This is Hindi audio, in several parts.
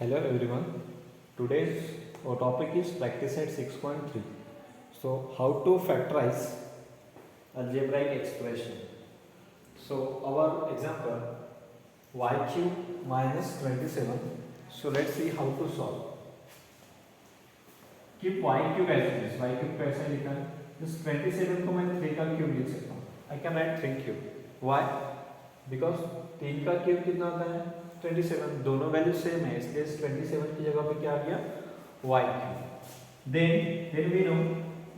Hello everyone. Today's our topic is practice at 6.3. So how to factorize algebraic expression. So our example y cube minus 27. So let's see how to solve. Keep y cube as it is. Y cube कैसे लिखा है? इस 27 को मैं 3 का क्यूब लिख सकता हूँ. I can write 3 cube. Why? Because 3 का क्यूब कितना होता है? 27. दोनों वैल्यू सेम है, इसलिए 27 की जगह पे क्या आ गया? Y cube. Then we know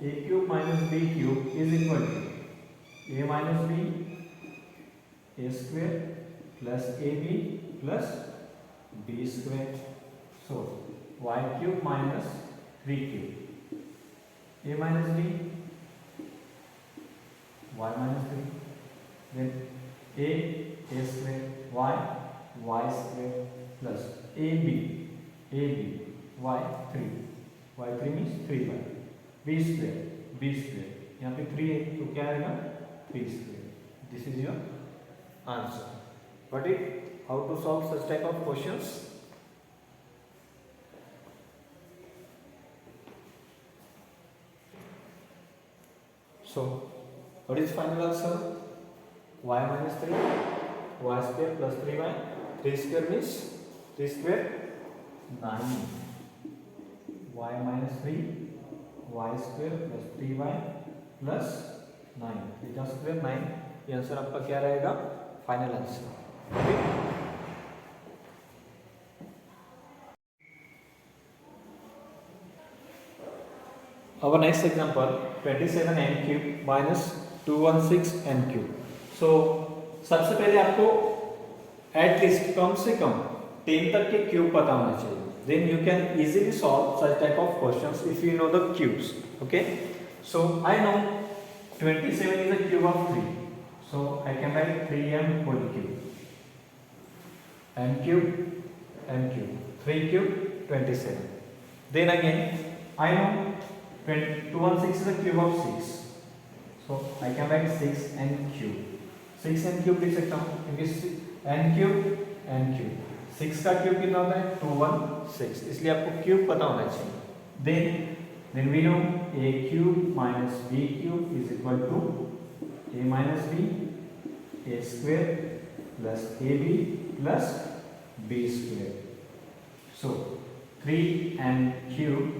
a cube minus b cube is equal to a minus b a square plus ab plus b square. So y cube minus 3 cube. A minus b y minus 3. Then a square y square plus ab y 3 means 3y b square यहाँ पे 3 है तो क्या आएगा 3 square. This is your answer. Got it? How to solve such type of questions? So what is final answer? Y minus 3 y square plus 3y. 3 square means 3 square 9. Y minus 3 y square plus 3y plus 9. Theta square 9. ये आंसर आपका क्या रहेगा? Final answer. Our next example 27 n cube minus 216 n cube. So सबसे पहले आपको एटलीस्ट कम से कम 10 तक के क्यूब पता होना चाहिए. Then you can easily solve such type of questions if you know the cubes. Okay. So I know 27 is a cube of 3. So I can write 3m whole cube. n cube 3 cube 27. Then again I know 216 is a cube of 6. So I can write 6n cube. 6n cube लिख सकता हूँ क्योंकि n cube 6 का क्यूब कितना होता है 216, इसलिए आपको क्यूब पता होना चाहिए. Then we know a cube minus b cube is equal to a minus b a square plus ab plus b square. So 3n cube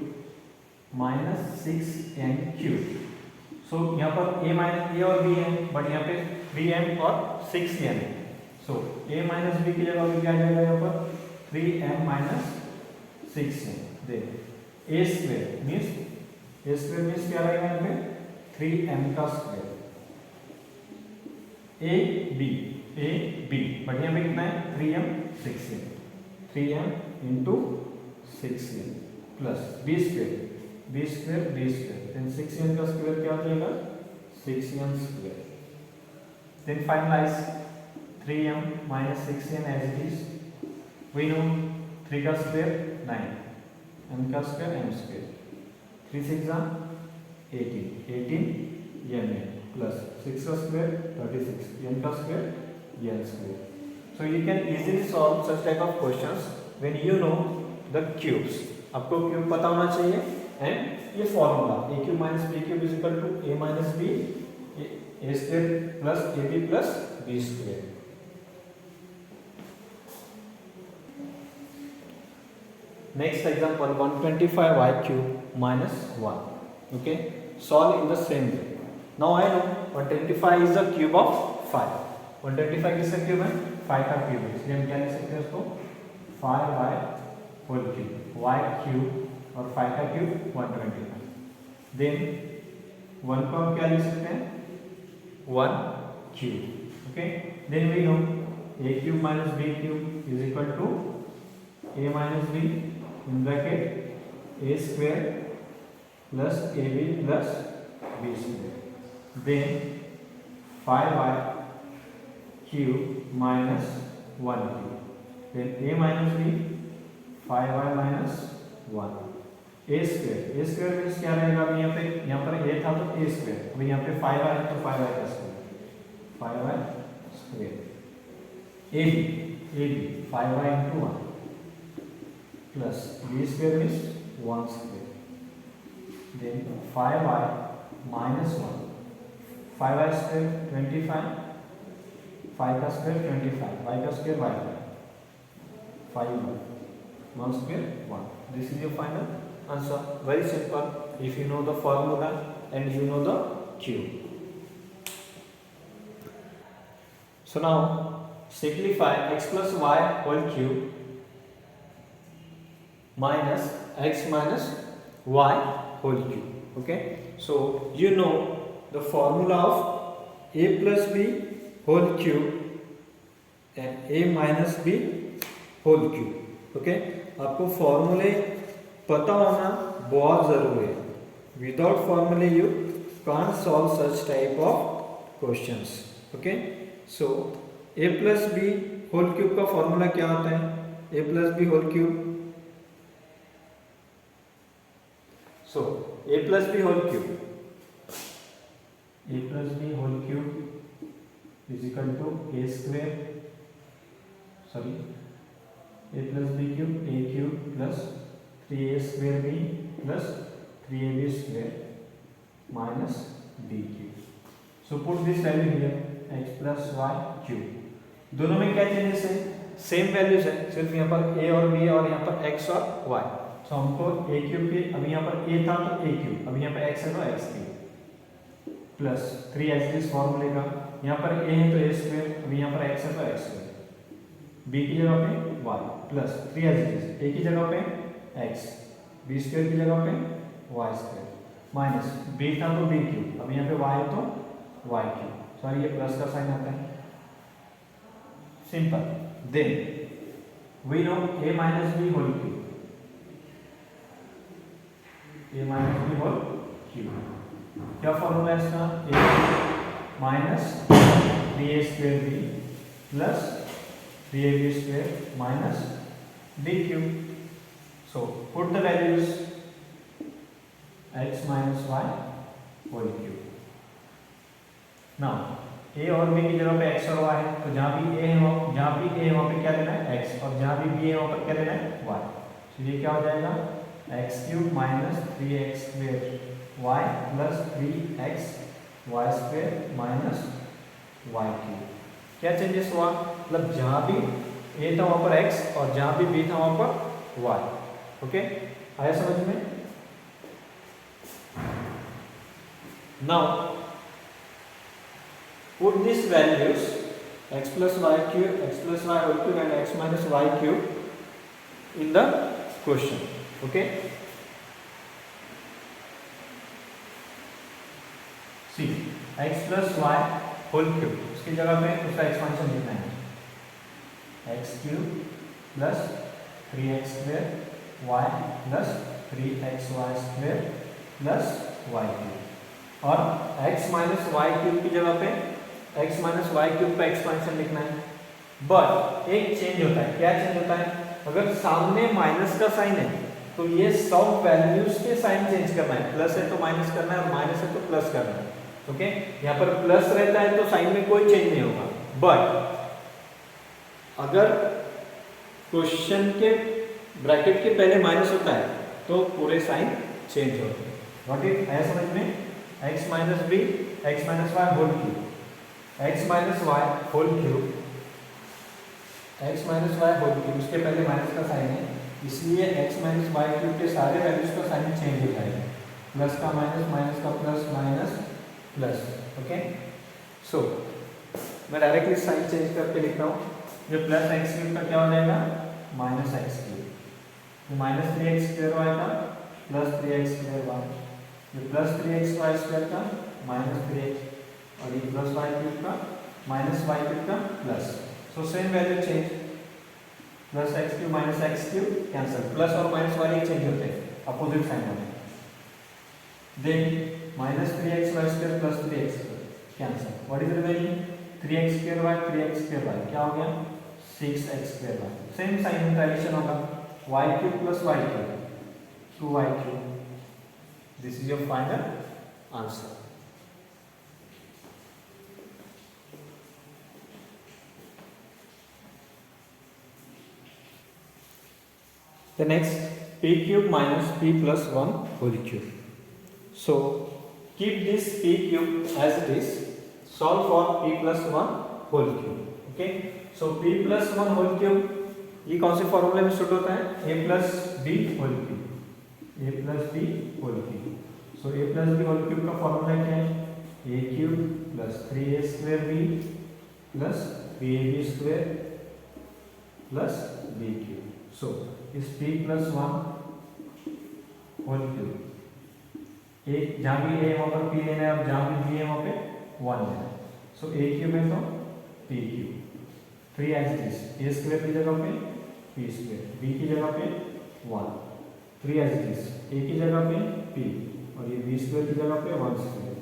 minus 6n cube. So यहाँ पर a माइनस a और b है, बट यहाँ पे 3m और 6n है. So a माइनस b की जगह पे क्या आ जाएगा यहाँ पर 3m minus 6n. Then a square means क्या रहेगा यहाँ पे 3m का स्क्वायर. a b बट यहाँ पे कितना है 3m 6n 3m into 6n plus b square then 6n का स्क्वायर क्या हो जाएगा 6n square. Then finalize 3m minus 6n as it is. We know 3 का स्क्वायर 9, m का square m square. 3 6 18 n plus 6 का स्क्वायर 36 n का square n square. So you can easily solve such type of questions when you know the cubes. आपको क्यूब पता होना चाहिए. एंड ये formula a cube minus b cube is equal to a minus b a square plus ab plus b square. Next example 125y cube minus 1. Okay, solve in the same way. Now I know 125 is the cube of 5. 125 किसका क्यूब है 5 का क्यूब है, इसलिए हम क्या लिख सकते हैं उसको 5y whole cube. y cube और 5 का क्यूब 125. देन 1 को हम क्या लिख सकते हैं 1 cube. Okay, then we know a cube minus b cube is equal to a minus b in bracket a square plus ab plus b square. Then 5y cube minus 1 cube. Then a minus b 5y minus 1. a square means क्या रहेगा. अभी यहाँ पर a था तो a स्क्वायर. अभी यहाँ पे 5y है तो 5y का square 5y square. ab 5y into 1 plus b square means 1 square. Then 5y minus 1. 5y square 25. 5 का square 25. y का square y का 5y. 1 square 1. This is your final answer. Very simple. If you know the formula and you know the cube. So now simplify x plus y whole cube minus x minus y whole cube. Okay, so you know the formula of a plus b whole cube and a minus b whole cube. Okay, आपको फॉर्मूले पता होना बहुत जरूरी है. विदाउट फॉर्मूले you can't solve such type of questions. Okay, so a plus b whole cube का फॉर्मूला क्या होता है? a plus b whole cube. So a plus b whole cube. A plus b whole cube is equal to a square. Sorry, a plus b cube, a cube plus 3a square b plus 3ab square minus b cube. So put this value here, x plus y cube. दोनों में क्या चेंजेस है? सेम वैल्यूज है, सिर्फ यहाँ पर a और b और यहाँ पर x और y. तो हमको a क्यूब के, अभी यहाँ पर a था तो a क्यूब, अभी यहाँ पर x है तो x क्यूब प्लस 3x इस फॉर्मूले का, यहाँ पर a है तो a स्क्वायर, अभी यहाँ पर x है तो x स्क्वायर, b की जगह पे y प्लस 3x a की जगह पे x, b स्क्वायर की जगह पे y स्क्वायर माइनस b था तो b क्यूब, अभी यहाँ पे y है तो y क्यूब. सॉरी, ये प्लस का साइन आता है. Simple. Then we know a minus b whole cube. a minus b whole cube. क्या फॉर्मूला है इसका? a minus 3a square b plus 3ab square minus b cube. So put the values x minus y whole cube. Now a और b की जगह पे x और y है, तो जहाँ भी a है वहाँ पे क्या लेना है? x, और जहाँ भी b है वहाँ पर क्या लेना है? y. तो ये क्या हो जाएगा? x cube minus 3x square y plus 3x y square minus y cube. क्या चेंजेस हुआ? मतलब जहाँ भी a था वहाँ पर x और जहाँ भी b था वहाँ पर y. ओके, आया समझ में? Now put these values x plus y cube, x plus y whole cube and x minus y cube in the question. Okay, see x plus y whole cube, उसकी जगह पे उसका एक्सपेंशन लिखना है. x cube plus 3x square y plus 3xy square plus y cube, और x minus y cube की जगह पे x माइनस वाई क्यूब का एक्सपेंशन लिखना है. बट एक चेंज होता है. क्या चेंज होता है? अगर सामने माइनस का साइन है तो ये सब वैल्यूज के साइन चेंज करना है. प्लस है तो माइनस करना है और माइनस है तो प्लस करना है. ओके, यहाँ पर प्लस रहता है तो साइन में कोई चेंज नहीं होगा. बट अगर क्वेश्चन के ब्रैकेट के पहले माइनस होता है तो पूरे साइन चेंज होते हैं. व्हाट इज है समझ में? x minus b, x minus y whole cube, x minus y whole cube, x minus y whole cube, उसके पहले माइनस का साइन है, इसलिए x माइनस वाई क्यूब के सारे वैल्यूज का साइन चेंज हो जाएगा. प्लस का माइनस, माइनस का प्लस, माइनस प्लस. ओके, सो मैं डायरेक्टली साइन चेंज करके लिख रहा हूँ. ये प्लस एक्स क्यूब का क्या हो जाएगा? Minus x cube. Minus 3x square y का प्लस 3x स्क्वायर वाई, ये प्लस 3x वाई स्क्वायर का माइनस 3x, और ये प्लस वाई क्यूब का माइनस वाई क्यूब का plus. So same value change, plus x cube minus x cube cancel. Plus और माइनस वाले चेंज होते हैं, अपोजिट साइन होते हैं. Then minus 3x y square plus 3x square cancel. What is remaining? 3x square y, 3x square y, क्या हो गया? 6x square y. Same sign transition होगा. y cube plus y cube 2y cube. This is your final answer. The next p cube minus p plus 1 whole cube. So keep this p cube as it is. Solve for p plus 1 whole cube. Okay. So p plus 1 whole cube ये कौन से फॉर्मूले में सूट होता है? a plus b whole cube. a plus b whole cube. So a plus b whole cube का फॉर्मूला क्या है? a cube plus 3a square b plus 3ab square plus b cube. So इस p plus 1 whole cube, एक जहाँ भी a वहाँ पर p लेना है, अब जहाँ भी b है वहाँ पे 1 लेना है. So a cube है तो p cube. 3 as it is. a square की जगह पे p square, b की जगह पे 1. 3 as it is. a की जगह पे p और ये b square की जगह पे 1 square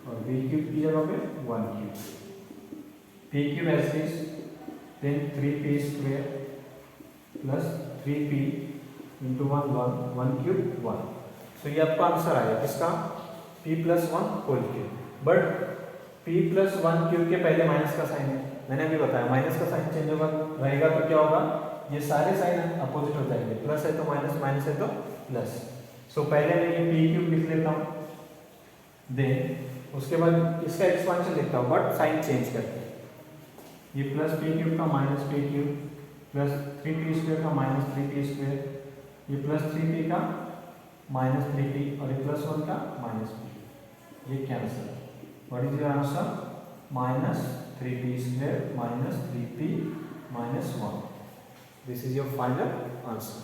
और b cube की जगह पे 1 cube. p cube as it is. Then 3p square plus 3p into 1 cube 1. So ये आपका आंसर आएगा किसका? p plus 1 whole cube. But p plus 1 cube के पहले माइनस का साइन है, मैंने अभी बताया माइनस का साइन चेंज होगा रहेगा तो क्या होगा? ये सारे साइन अपोजिट हो जाएंगे. प्लस है तो माइनस, माइनस है तो प्लस. सो पहले मैं ये p क्यूब लिख लेता हूँ, देन उसके बाद इसका एक्सपांशन लिखता हूँ बट साइन चेंज करके. ये प्लस p क्यूब का minus p cube plus 3p square का माइनस 3p स्क्वायर, ये प्लस 3p का माइनस 3p और ये प्लस 1 का माइनस p. ये cancel. What is your answer? Minus 3p square minus 3p minus 1. This is your final answer.